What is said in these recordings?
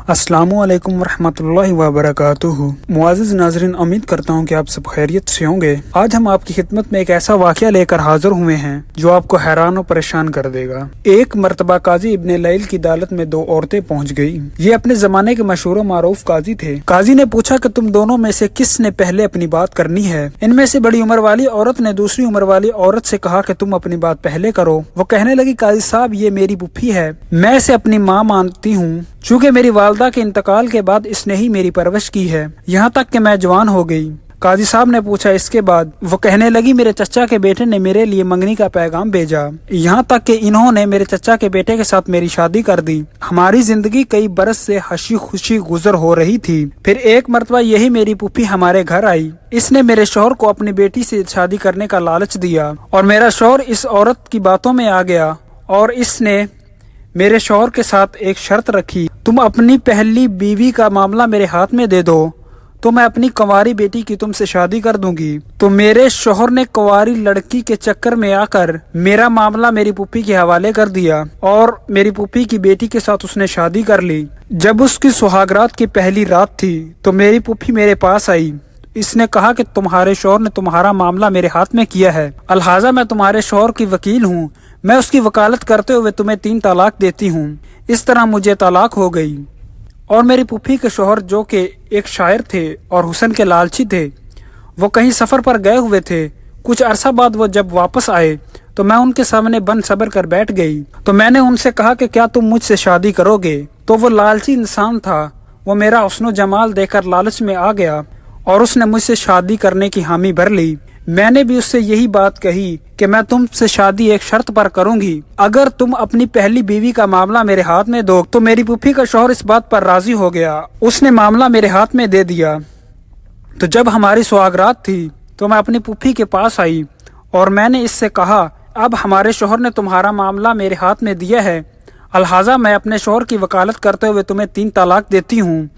अस्सलाम वालेकुम वरहमतुल्लाहि वबरकातुहू। मुआज़िज़ नाज़रीन, उम्मीद करता हूँ कि आप सब खैरियत से होंगे। आज हम आपकी खिदमत में एक ऐसा वाक़या लेकर हाजिर हुए हैं जो आपको हैरान और परेशान कर देगा। एक मरतबा काजी इब्ने लैल की अदालत में दो औरतें पहुँच गयी। ये अपने जमाने के मशहूर मारूफ काजी थे। काजी ने पूछा कि तुम दोनों में से किसने पहले अपनी बात करनी है। इनमें से बड़ी उम्र वाली औरत ने दूसरी उम्र वाली औरत से कहा कि तुम अपनी बात पहले करो। वो कहने लगी, काजी साहब, ये मेरी पुप्पी है, मैं इसे अपनी माँ मानती हूँ। चूँकि मेरी वालदा के इंतकाल के बाद इसने ही मेरी परवरिश की है, यहाँ तक कि मैं जवान हो गई। काजी साहब ने पूछा, इसके बाद? वो कहने लगी, मेरे चचा के बेटे ने मेरे लिए मंगनी का पैगाम भेजा, यहाँ तक कि इन्होंने मेरे चचा के बेटे के साथ मेरी शादी कर दी। हमारी जिंदगी कई बरस से हंसी खुशी गुजर हो रही थी। फिर एक मरतबा यही मेरी पुप्पी हमारे घर आई। इसने मेरे शौहर को अपनी बेटी से शादी करने का लालच दिया और मेरा शौहर इस औरत की बातों में आ गया और इसने मेरे शौहर के साथ एक शर्त रखी, तुम अपनी पहली बीवी का मामला मेरे हाथ में दे दो तो मैं अपनी कंवारी बेटी की तुमसे शादी कर दूंगी। तो मेरे शौहर ने कंवारी लड़की के चक्कर में आकर मेरा मामला मेरी पुप्पी के हवाले कर दिया और मेरी पुप्पी की बेटी के साथ उसने शादी कर ली। जब उसकी सुहागरात की पहली रात थी तो मेरी पुप्पी मेरे पास आई। इसने कहा कि तुम्हारे शौहर ने तुम्हारा मामला मेरे हाथ में किया है, अलहाजा मैं तुम्हारे शौहर की वकील हूँ, मैं उसकी वकालत करते हुए तुम्हें 3 तलाक देती हूँ। इस तरह मुझे तलाक हो गई। और मेरी पुप्पी के शौहर, जो कि एक शायर थे और हुस्न के लालची थे, वो कहीं सफर पर गए हुए थे। कुछ अरसा बाद वो जब वापस आए तो मैं उनके सामने बन सबर कर बैठ गई। तो मैंने उनसे कहा कि क्या तुम मुझसे शादी करोगे? तो वो लालची इंसान था, वो मेरा हुस्न जमाल देखकर लालच में आ गया और उसने मुझसे शादी करने की हामी भर ली। मैंने भी उससे यही बात कही कि मैं तुमसे शादी एक शर्त पर करूंगी, अगर तुम अपनी पहली बीवी का मामला मेरे हाथ में दो। तो मेरी पुप्पी का शौहर इस बात पर राजी हो गया, उसने मामला मेरे हाथ में दे दिया। तो जब हमारी सुहागरात थी तो मैं अपनी पुप्पी के पास आई और मैंने इससे कहा, अब हमारे शौहर ने तुम्हारा मामला मेरे हाथ में दिया है, अलहाजा मैं अपने शौहर की वकालत करते हुए तुम्हें 3 तलाक देती हूँ।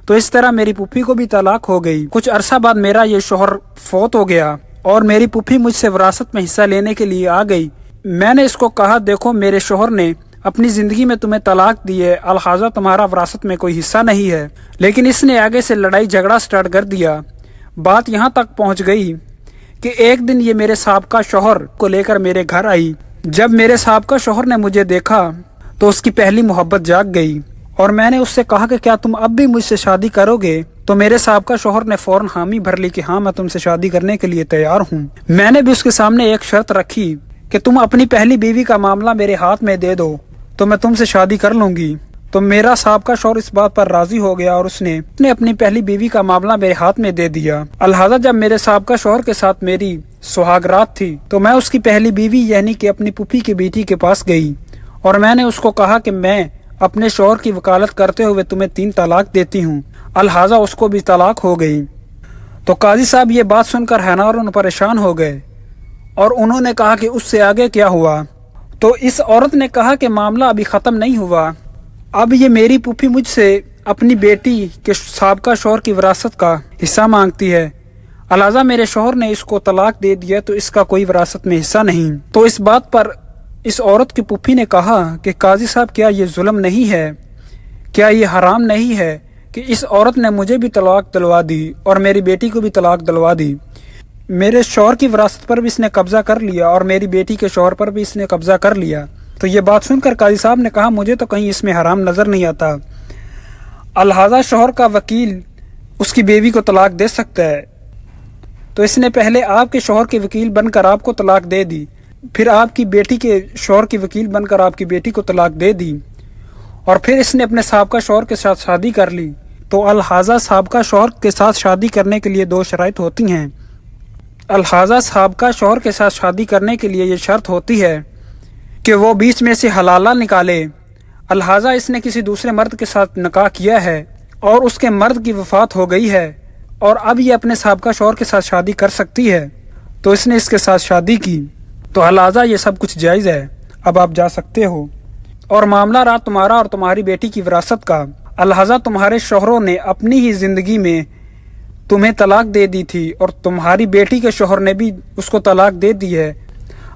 तो इस तरह मेरी पुप्पी को भी तलाक हो गई। कुछ अरसा बाद मेरा ये शौहर फौत हो गया और मेरी पुप्पी मुझसे विरासत में हिस्सा लेने के लिए आ गई। मैंने इसको कहा, देखो मेरे शौहर ने अपनी जिंदगी में तुम्हें तलाक दी है, अलहाजा तुम्हारा विरासत में कोई हिस्सा नहीं है। लेकिन इसने आगे से लड़ाई झगड़ा स्टार्ट कर दिया। बात यहाँ तक पहुँच गई कि एक दिन ये मेरे साहबका शौहर को लेकर मेरे घर आई। जब मेरे साहबका शौहर ने मुझे देखा तो उसकी पहली मोहब्बत जाग गई और मैंने उससे कहा कि क्या तुम अब भी मुझसे शादी करोगे? तो मेरे साहबका शौहर ने फौरन हामी भर ली कि हाँ, मैं तुमसे शादी करने के लिए तैयार हूँ। मैंने भी उसके सामने एक शर्त रखी कि तुम अपनी पहली बीवी का मामला मेरे हाथ में दे दो तो मैं तुमसे शादी कर लूंगी। तो मेरा साहबका शौहर इस बात पर राजी हो गया और उसने अपनी पहली बीवी का मामला मेरे हाथ में दे दिया। अलहाजा जब मेरे साहबका शौहर के साथ मेरी सुहागरात थी तो मैं उसकी पहली बीवी यानी कि अपनी पुप्पी की बेटी के पास गई और मैंने उसको कहा कि मैं अपने शौहर की वकालत करते हुए तुम्हें 3 तलाक देती हूँ, अलहाजा उसको भी तलाक हो गई। तो काजी साहब ये बात सुनकर हैरान और परेशान हो गए और उन्होंने कहा कि उससे आगे क्या हुआ? तो इस औरत ने कहा कि मामला अभी ख़त्म नहीं हुआ, अब ये मेरी पुप्पी मुझसे अपनी बेटी के साबका शौहर की विरासत का हिस्सा मांगती है, अलहाजा मेरे शौहर ने इसको तलाक दे दिया तो इसका कोई विरासत में हिस्सा नहीं। तो इस बात पर इस औरत की पुप्पी ने कहा कि काजी साहब, क्या ये जुल्म नहीं है, क्या ये हराम नहीं है कि इस औरत ने मुझे भी तलाक दिलवा दी और मेरी बेटी को भी तलाक दिलवा दी? मेरे शौहर की विरासत पर भी इसने कब्जा कर लिया और मेरी बेटी के शौहर पर भी इसने कब्जा कर लिया। तो ये बात सुनकर काजी साहब ने कहा, मुझे तो कहीं इसमें हराम नजर नहीं आता, अलहाजा शौहर का वकील उसकी बीवी को तलाक दे सकता है। तो इसने पहले आपके शौहर के वकील बनकर आपको तलाक दे दी, फिर आपकी बेटी के शौहर की वकील बनकर आपकी बेटी को तलाक दे दी और फिर इसने अपने साहबका शौहर के साथ शादी कर ली। तो अलहाजा साहबका शौहर के साथ शादी करने के लिए 2 शराइत होती हैं। अलहाजा साहबका शौहर के साथ शादी करने के लिए ये शर्त होती है कि वो बीच में से हलाला निकाले। अलहाजा इसने किसी दूसरे मर्द के साथ निकाह किया है और उसके मर्द की वफात हो गई है और अब ये अपने साहबका शौहर के साथ शादी कर सकती है। तो इसने इसके साथ शादी की। तो अलहाजा ये सब कुछ जायज़ है, अब आप जा सकते हो। और मामला रहा तुम्हारा और तुम्हारी बेटी की विरासत का। अलहाजा तुम्हारे शौहरों ने अपनी ही जिंदगी में तुम्हें तलाक दे दी थी और तुम्हारी बेटी के शौहर ने भी उसको तलाक दे दी है,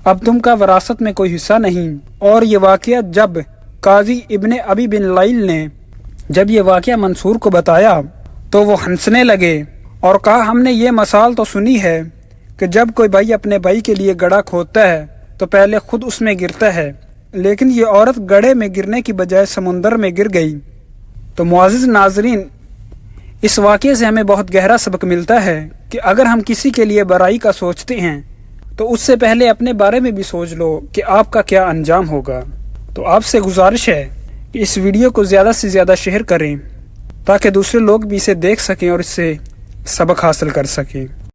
अब तुमका विरासत में कोई हिस्सा नहीं। और ये वाक़या जब काजी इब्ने अबी बिन लैल ने جب یہ واقعہ منصور کو بتایا تو وہ ہنسنے لگے اور کہا ہم نے یہ مثال تو سنی ہے کہ جب کوئی بھائی اپنے بھائی کے لیے گڑھا کھودتا ہے تو پہلے خود اس میں گرتا ہے، لیکن یہ عورت گڑھے میں گرنے کی بجائے سمندر میں گر گئی۔ تو معزز ناظرین، اس واقعے سے ہمیں بہت گہرا سبق ملتا ہے کہ اگر ہم کسی کے لیے برائی کا سوچتے ہیں تو اس سے پہلے اپنے بارے میں بھی سوچ لو کہ آپ کا کیا انجام ہوگا۔ تو آپ سے گزارش ہے کہ اس ویڈیو کو زیادہ سے زیادہ شیئر کریں تاکہ دوسرے لوگ بھی اسے دیکھ سکیں اور اس سے سبق حاصل کر سکیں۔